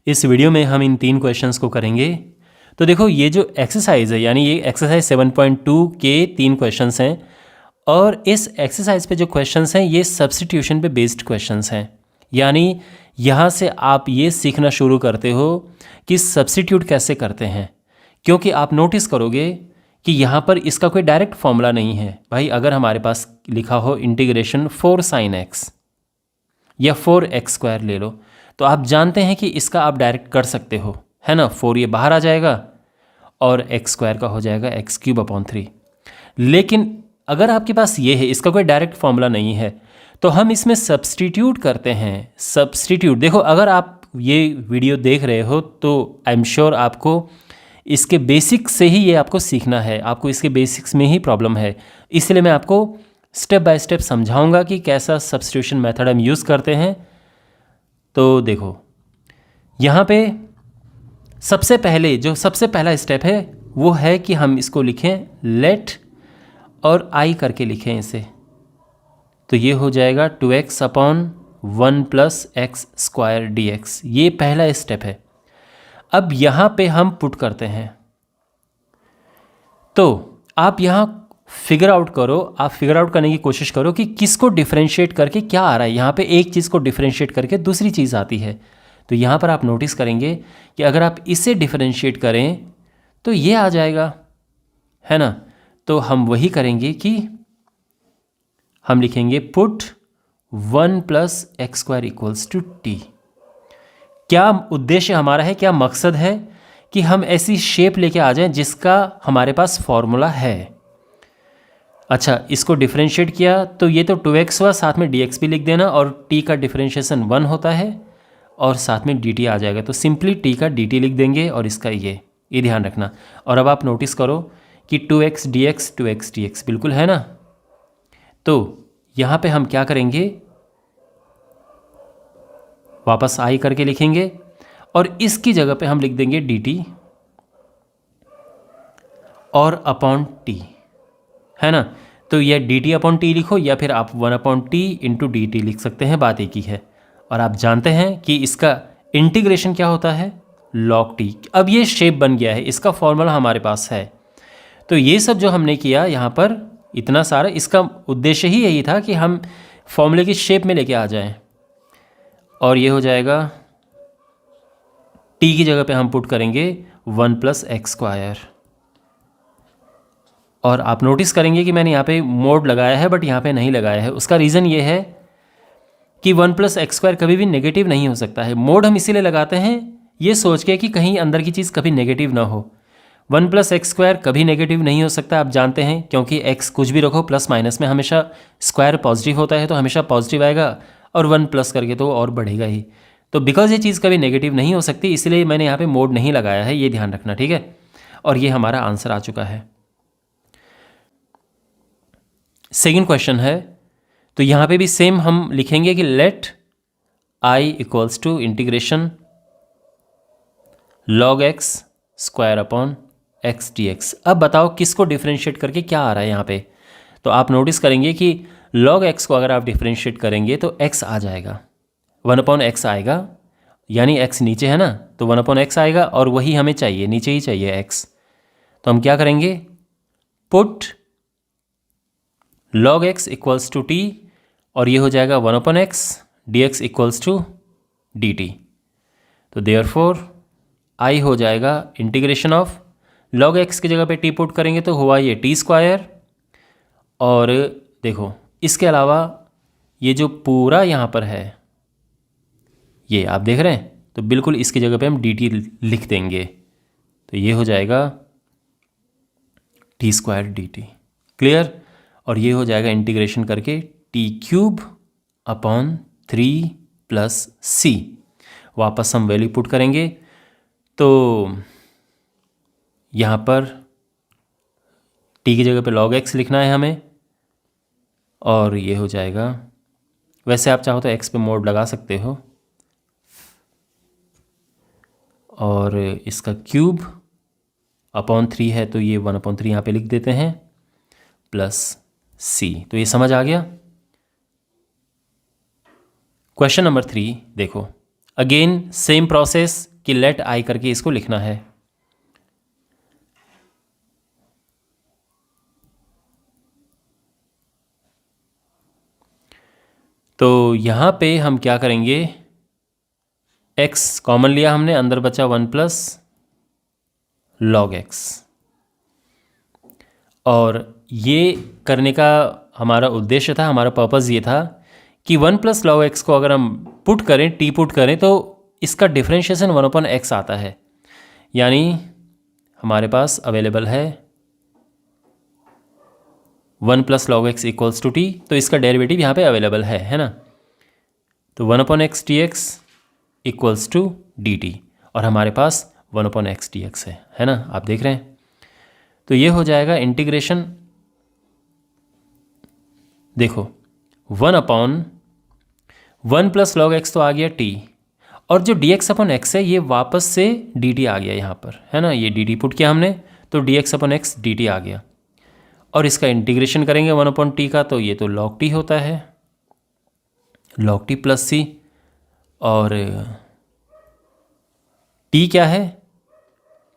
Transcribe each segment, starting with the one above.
इस वीडियो में हम इन 3 क्वेश्चंस को करेंगे। तो देखो ये जो एक्सरसाइज है यानी ये एक्सरसाइज 7.2 के 3 क्वेश्चंस हैं और इस एक्सरसाइज पे जो क्वेश्चंस हैं ये सब्स्टिट्यूशन पे बेस्ड क्वेश्चंस हैं। यानी यहाँ से आप ये सीखना शुरू करते हो कि सब्स्टिट्यूट कैसे करते हैं, क्योंकि आप नोटिस करोगे कि यहाँ पर इसका कोई डायरेक्ट फॉर्मूला नहीं है। भाई अगर हमारे पास लिखा हो इंटीग्रेशन 4 sin x या 4x² ले लो, तो आप जानते हैं कि इसका आप डायरेक्ट कर सकते हो, है ना। 4 ये बाहर आ जाएगा और x² का हो जाएगा x³/3। लेकिन अगर आपके पास ये है, इसका कोई डायरेक्ट फॉर्मूला नहीं है, तो हम इसमें सब्स्टिट्यूट करते हैं। सब्स्टिट्यूट देखो, अगर आप ये वीडियो देख रहे हो तो आई एम श्योर आपको इसके बेसिक से ही ये आपको सीखना है, आपको इसके बेसिक्स में ही प्रॉब्लम है। इसलिए मैं आपको स्टेप बाय स्टेप समझाऊंगा कि कैसा सब्स्टिट्यूशन मेथड हम यूज़ करते हैं। तो देखो यहाँ पे सबसे पहला स्टेप है वो है कि हम इसको लिखें लेट और आई करके लिखें इसे। तो ये हो जाएगा 2x/1 + x² dx। ये पहला स्टेप है। अब यहाँ पे हम पुट करते हैं। तो आप यहाँ फिगर आउट करो, आप फिगर आउट करने की कोशिश करो कि किसको डिफरेंशिएट करके क्या आ रहा है। यहाँ पे एक चीज़ को डिफरेंशिएट करके दूसरी चीज़ आती है। तो यहाँ पर आप नोटिस करेंगे कि अगर आप इसे डिफरेंशिएट करें तो ये आ जाएगा, है ना। तो हम वही करेंगे कि हम लिखेंगे पुट 1 + x² = t। क्या उद्देश्य हमारा है, क्या मकसद है कि हम ऐसी शेप लेके आ जाएं जिसका हमारे पास फॉर्मूला है। अच्छा, इसको डिफरेंशिएट किया तो ये तो 2x हुआ, साथ में dx भी लिख देना, और t का डिफरेंशिएशन 1 होता है और साथ में dt आ जाएगा। तो सिंपली t का dt लिख देंगे और इसका ये ध्यान रखना। और अब आप नोटिस करो कि 2x dx बिल्कुल है ना। तो यहाँ पे हम क्या करेंगे, वापस आई करके लिखेंगे और इसकी जगह पे हम लिख देंगे dt और अपॉन t, है ना। तो यह dt/t लिखो या फिर आप 1/t × dt लिख सकते हैं, बात एक ही है। और आप जानते हैं कि इसका इंटीग्रेशन क्या होता है, log t। अब ये शेप बन गया है, इसका फॉर्मूला हमारे पास है। तो ये सब जो हमने किया यहाँ पर इतना सारा, इसका उद्देश्य ही यही था कि हम फॉर्मूले की शेप में लेके आ जाएं। और ये हो जाएगा t की जगह पे हम पुट करेंगे 1 + x²। और आप नोटिस करेंगे कि मैंने यहाँ पे मोड लगाया है बट यहाँ पे नहीं लगाया है। उसका रीज़न ये है कि 1 + x² कभी भी नेगेटिव नहीं हो सकता है। मोड हम इसीलिए लगाते हैं ये सोच के कि कहीं अंदर की चीज़ कभी नेगेटिव ना हो। 1 + x² कभी नेगेटिव नहीं हो सकता, आप जानते हैं, क्योंकि x कुछ भी रखो प्लस माइनस में हमेशा स्क्वायर पॉजिटिव होता है, तो हमेशा पॉजिटिव आएगा, और 1 प्लस करके तो और बढ़ेगा ही। तो बिकॉज ये चीज़ कभी नेगेटिव नहीं हो सकती, इसलिए मैंने यहाँ पे मोड नहीं लगाया है, ये ध्यान रखना, ठीक है। और ये हमारा आंसर आ चुका है। सेकेंड क्वेश्चन है, तो यहाँ पे भी सेम हम लिखेंगे कि let i = integration log x² x dx। अब बताओ किसको डिफरेंशिएट करके क्या आ रहा है यहाँ पे। तो आप नोटिस करेंगे कि log x को अगर आप डिफरेंशिएट करेंगे तो x आ जाएगा, 1/x आएगा, यानी x नीचे है ना, तो 1/x आएगा, और वही हमें चाहिए, नीचे ही चाहिए x। तो हम क्या करेंगे, पुट log x = t, और ये हो जाएगा 1/x dx = dt। तो देयरफॉर i हो जाएगा इंटीग्रेशन ऑफ log x की जगह पे t पुट करेंगे तो हुआ ये t²। और देखो इसके अलावा ये जो पूरा यहाँ पर है, ये आप देख रहे हैं, तो बिल्कुल इसकी जगह पे हम dt लिख देंगे। तो ये हो जाएगा t² dt। क्लियर। और ये हो जाएगा इंटीग्रेशन करके t³/3 + c। वापस हम वैल्यू पुट करेंगे तो यहाँ पर t की जगह पे log x लिखना है हमें, और ये हो जाएगा, वैसे आप चाहो तो x पे मोड लगा सकते हो, और इसका क्यूब/3 है तो ये 1/3 यहाँ पे लिख देते हैं, प्लस c। तो ये समझ आ गया। क्वेश्चन नंबर 3 देखो, अगेन सेम प्रोसेस, कि लेट आई करके इसको लिखना है। तो यहाँ पे हम क्या करेंगे, x कॉमन लिया हमने, अंदर बचा 1 प्लस लॉग x। और ये करने का हमारा उद्देश्य था, हमारा पर्पस ये था कि 1 प्लस लॉग x को अगर हम पुट करें, t पुट करें, तो इसका डिफरेंशिएशन 1/x आता है। यानी हमारे पास अवेलेबल है 1 plus log x equals to t, तो इसका डेरिवेटिव यहाँ पे अवेलेबल है ना। तो 1/x dx equals to dt, और हमारे पास 1/x dx है ना, आप देख रहे हैं। तो ये हो जाएगा इंटीग्रेशन, देखो 1/1 प्लस लॉग x तो आ गया t, और जो dx/x है ये वापस से dt आ गया यहाँ पर, है ना। ये dt पुट किया हमने, तो dx/x dt आ गया। और इसका इंटीग्रेशन करेंगे 1/t का, तो ये तो log t होता है, log t प्लस c। और t क्या है,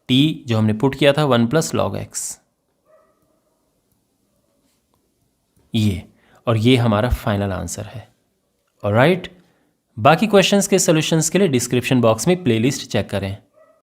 t जो हमने पुट किया था 1 प्लस लॉग x, ये, और ये हमारा फाइनल आंसर है। ऑलराइट, बाकी क्वेश्चंस के सॉल्यूशंस के लिए डिस्क्रिप्शन बॉक्स में प्लेलिस्ट चेक करें।